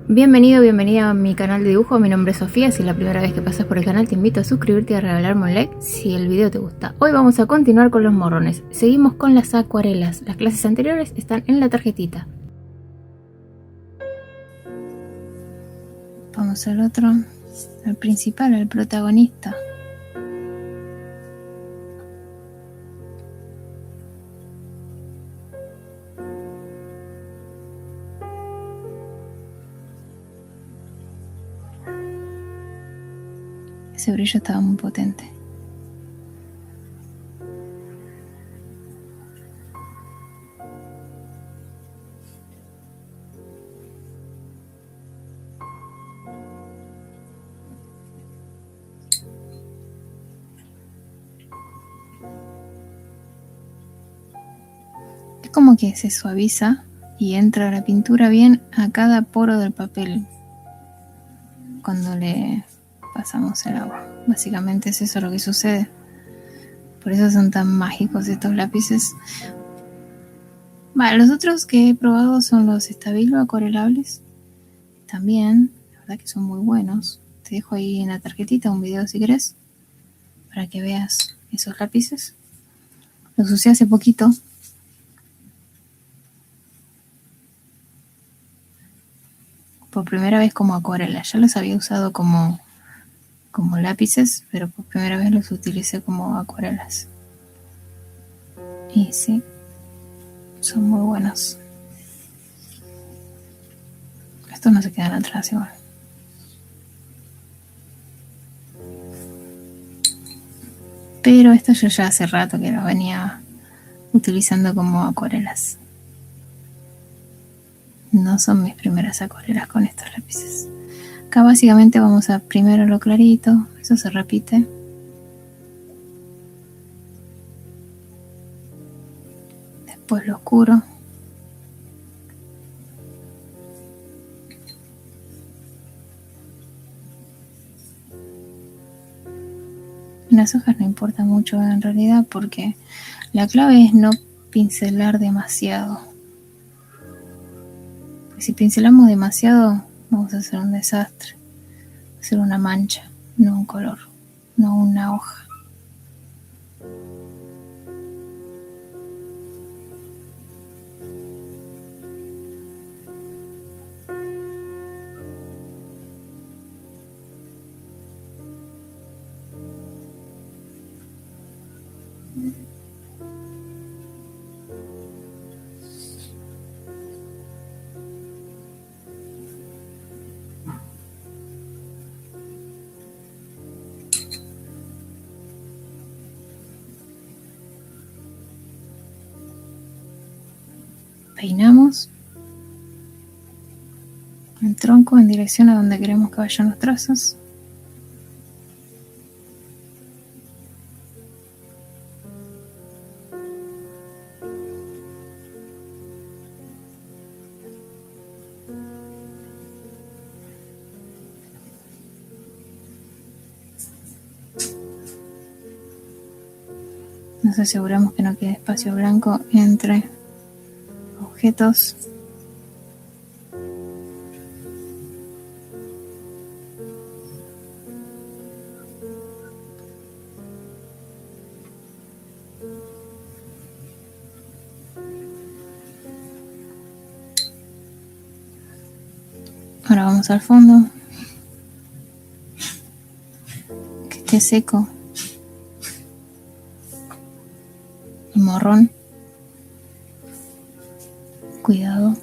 Bienvenido, bienvenida a mi canal de dibujo. Mi nombre es Sofía. Si es la primera vez que pasas por el canal, te invito a suscribirte y a regalarme un like si el video te gusta. Hoy vamos a continuar con los morrones. Seguimos con las acuarelas. Las clases anteriores están en la tarjetita. Vamos al otro, al principal, al protagonista. Ese brillo estaba muy potente. Es como que se suaviza y entra la pintura bien a cada poro del papel cuando le pasamos el agua. Básicamente es eso lo que sucede. Por eso son tan mágicos estos lápices. Los otros que he probado son los Stabilo acuarelables. También, la verdad que son muy buenos. Te dejo ahí en la tarjetita un video si querés, para que veas esos lápices. Los usé hace poquito. Por primera vez como acuarela. Ya los había usado como lápices, pero por primera vez los utilicé como acuarelas. Y sí, son muy buenos. Estos no se quedan atrás igual. Pero estos yo ya hace rato que los venía utilizando como acuarelas. No son mis primeras acuarelas con estos lápices. Acá básicamente vamos a primero lo clarito, eso se repite. Después lo oscuro. En las hojas no importa mucho en realidad porque la clave es no pincelar demasiado. Porque si pincelamos demasiado vamos a hacer un desastre. Va a ser una mancha, no un color, no una hoja. Peinamos el tronco en dirección a donde queremos que vayan los trazos. Nos aseguramos que no quede espacio blanco entre objetos. Ahora vamos al fondo, que esté seco y morrón. Cuidado.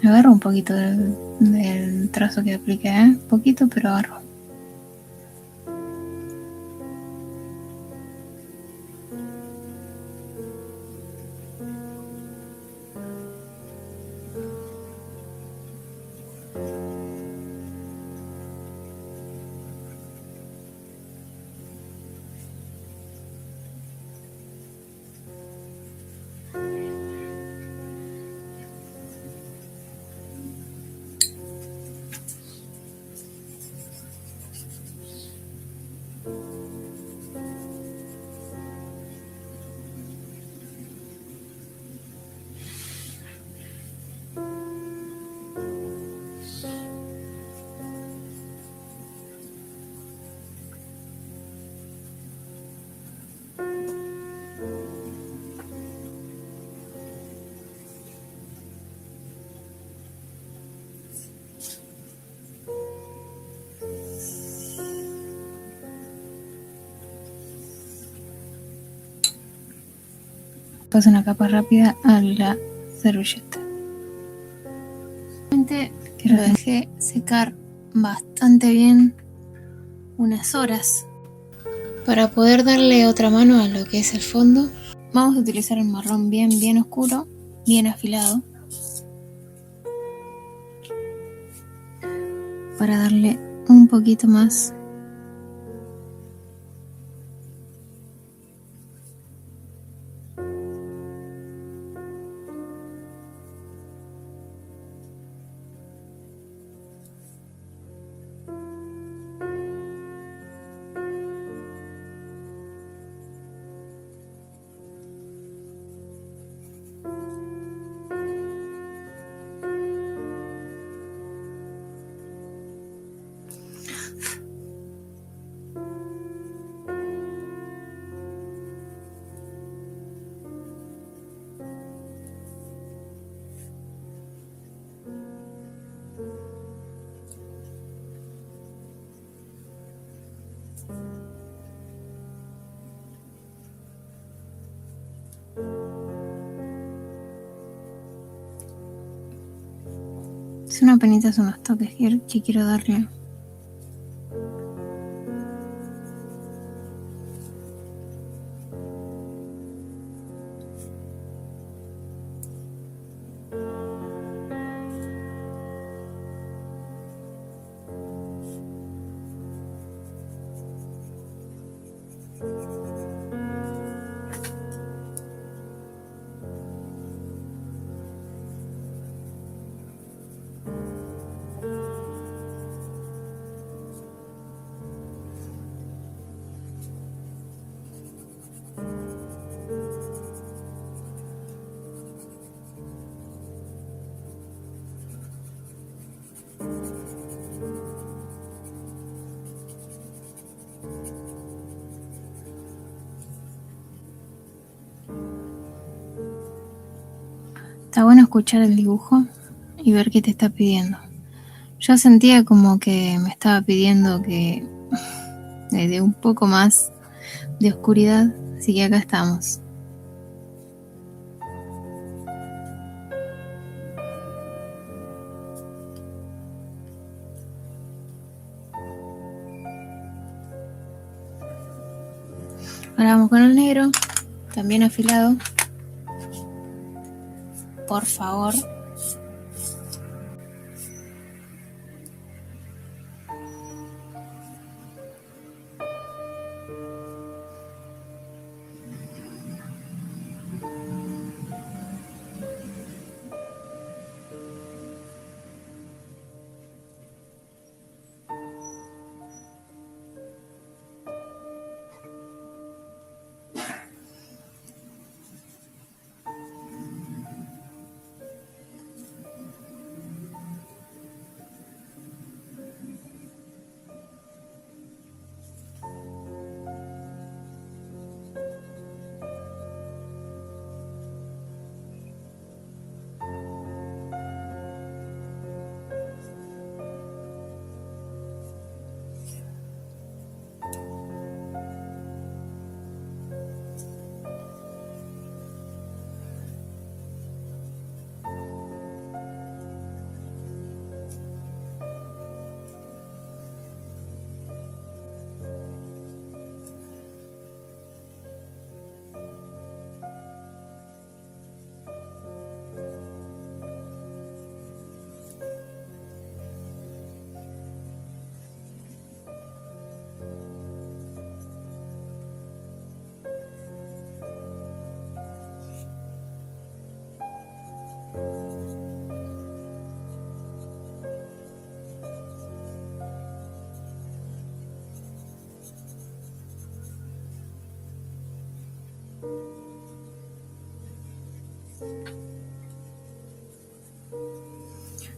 Agarro un poquito del trazo que apliqué, poquito, pero agarro. paso una capa rápida a la servilleta. Que lo dejé secar bastante bien unas horas. Para poder darle otra mano a lo que es el fondo, vamos a utilizar un marrón bien oscuro, bien afilado, para darle un poquito más . Son apenitas unos toques que quiero darle. Está bueno escuchar el dibujo y ver qué te está pidiendo. Yo sentía como que me estaba pidiendo que le dé un poco más de oscuridad, así que acá estamos. Ahora vamos con el negro, también afilado. Por favor.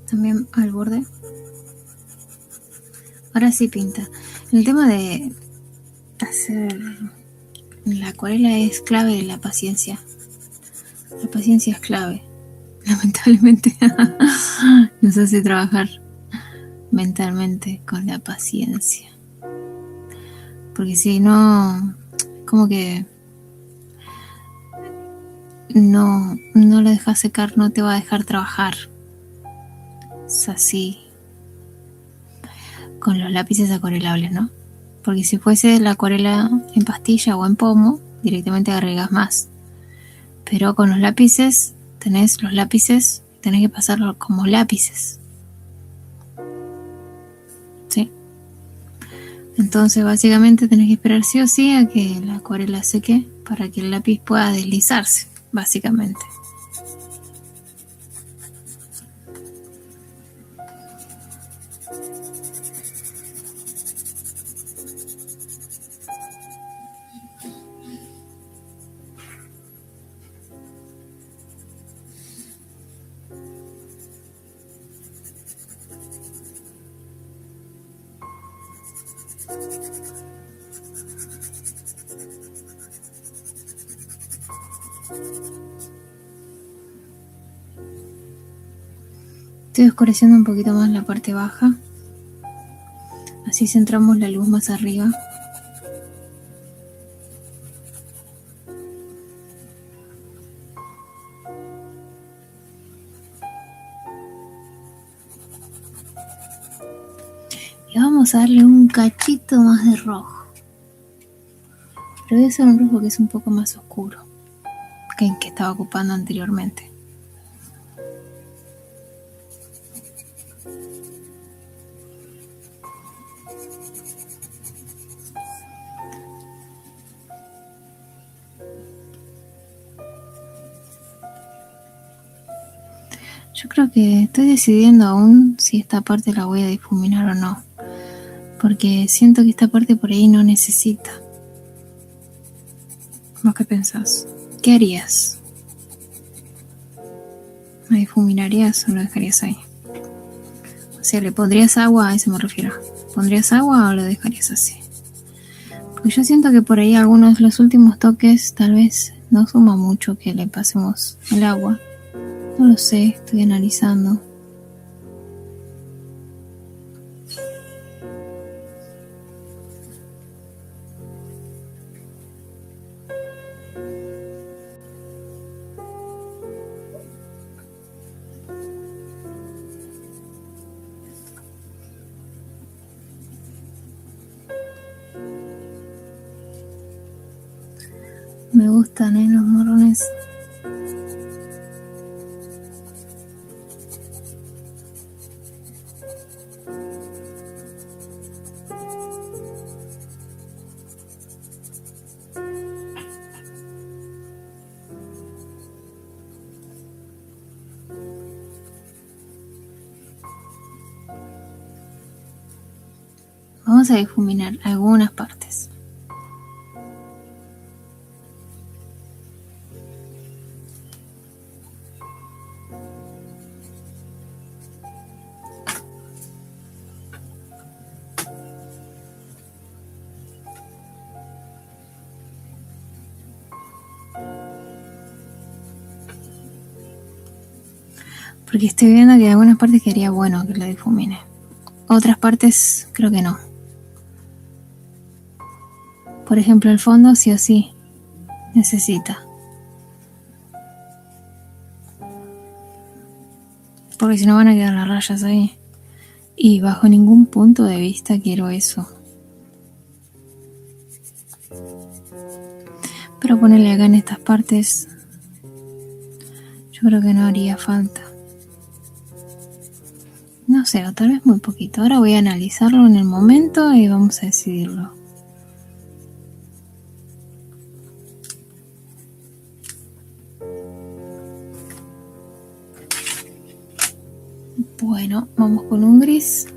También al borde. Ahora sí pinta. El tema de hacer la acuarela es clave, la paciencia. La paciencia es clave. Lamentablemente nos hace trabajar mentalmente con la paciencia. Porque si no, como que no lo dejas secar, no te va a dejar trabajar. Es así con los lápices acuarelables, ¿no? Porque si fuese la acuarela en pastilla o en pomo, directamente agregas más. Pero con los lápices, tenés que pasarlos como lápices. ¿Sí? Entonces básicamente tenés que esperar sí o sí a que la acuarela seque para que el lápiz pueda deslizarse, básicamente. Estoy oscureciendo un poquito más la parte baja, así centramos la luz más arriba. Y vamos a darle un cachito más de rojo. Pero voy a hacer un rojo que es un poco más oscuro que el que estaba ocupando anteriormente. Yo creo que estoy decidiendo aún si esta parte la voy a difuminar o no, porque siento que esta parte por ahí no necesita. ¿Vos qué pensás? ¿Qué harías? ¿Me difuminarías o lo dejarías ahí? O sea, ¿le pondrías agua? A eso me refiero. ¿Pondrías agua o lo dejarías así? Porque yo siento que por ahí los últimos toques tal vez no suma mucho que le pasemos el agua. No lo sé, estoy analizando. Me gustan, los morrones. Vamos a difuminar algunas partes. Porque estoy viendo que hay algunas partes quedaría bueno que la difumine. Otras partes creo que no. Por ejemplo, el fondo sí o sí necesita. Porque si no van a quedar las rayas ahí. Y bajo ningún punto de vista quiero eso. Pero ponerle acá en estas partes, yo creo que no haría falta. No sé, o tal vez muy poquito. Ahora voy a analizarlo en el momento y vamos a decidirlo. Bueno, vamos con un gris.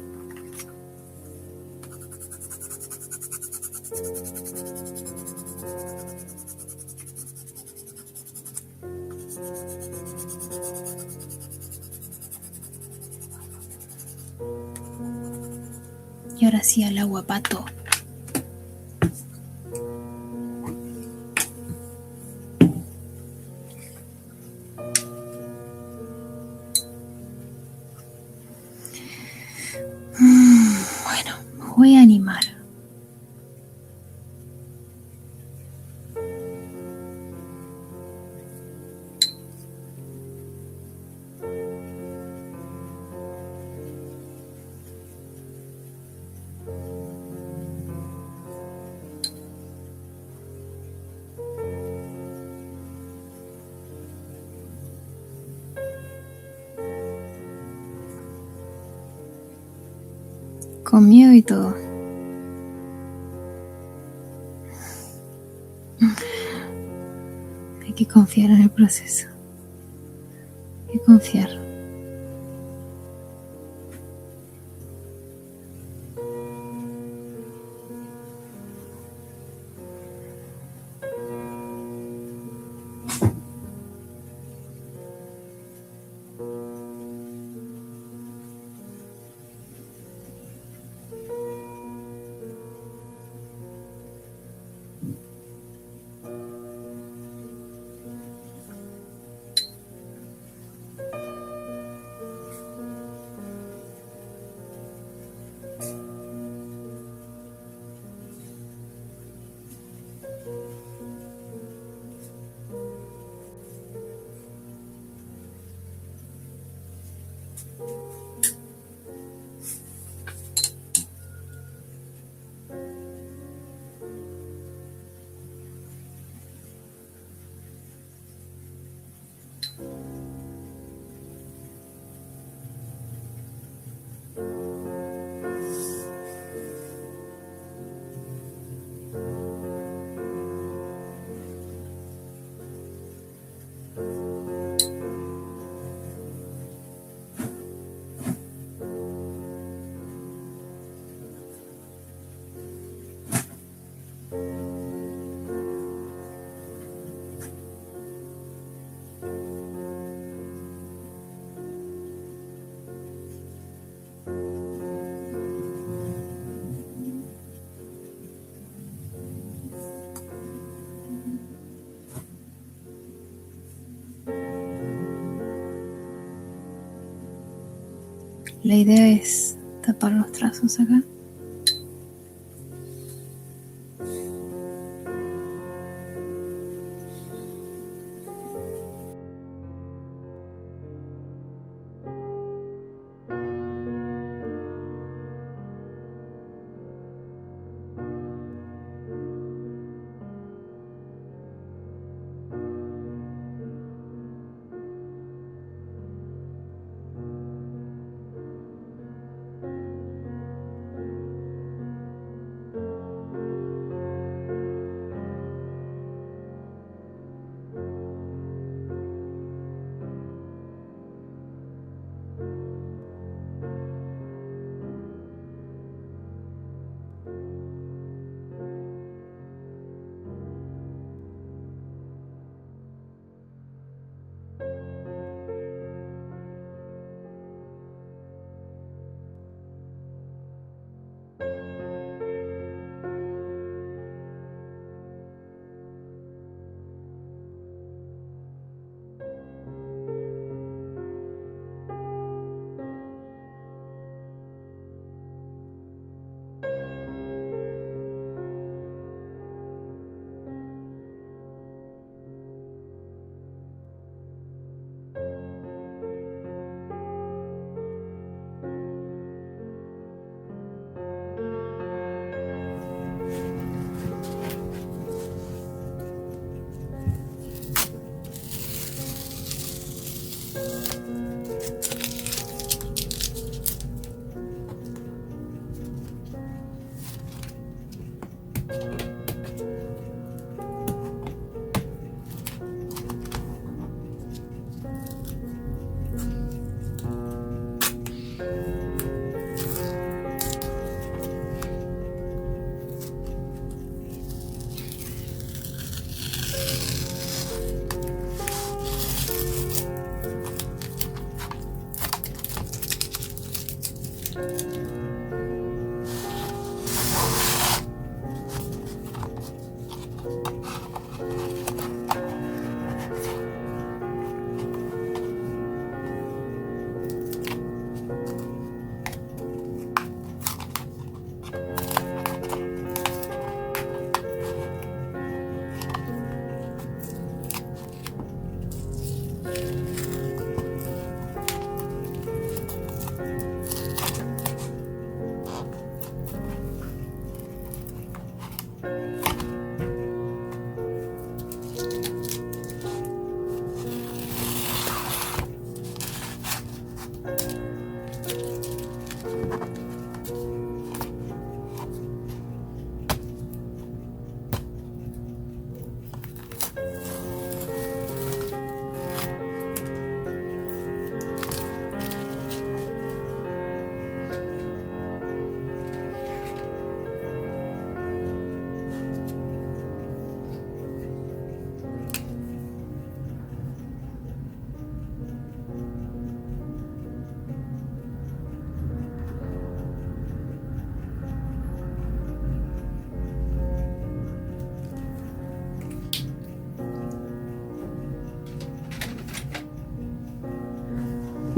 Y ahora sí al agua pato. Bueno, me voy a animar. con miedo y todo. Hay que confiar en el proceso. Hay que confiar. La idea es tapar los trazos acá.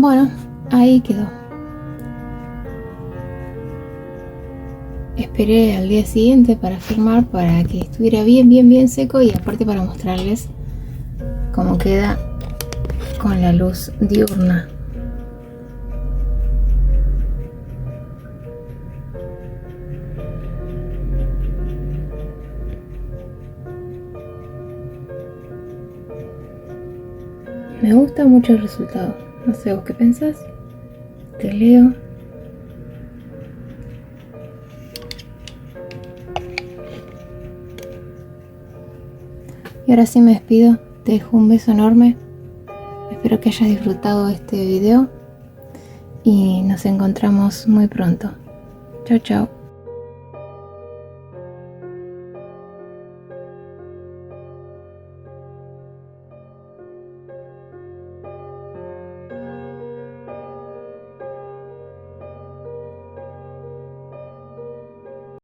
Bueno, ahí quedó. Esperé al día siguiente para firmar, para que estuviera bien seco, y aparte para mostrarles cómo queda con la luz diurna. Me gusta mucho el resultado. No sé vos qué pensás. Te leo. Y ahora sí me despido. Te dejo un beso enorme. Espero que hayas disfrutado este video. Y nos encontramos muy pronto. Chao, chao.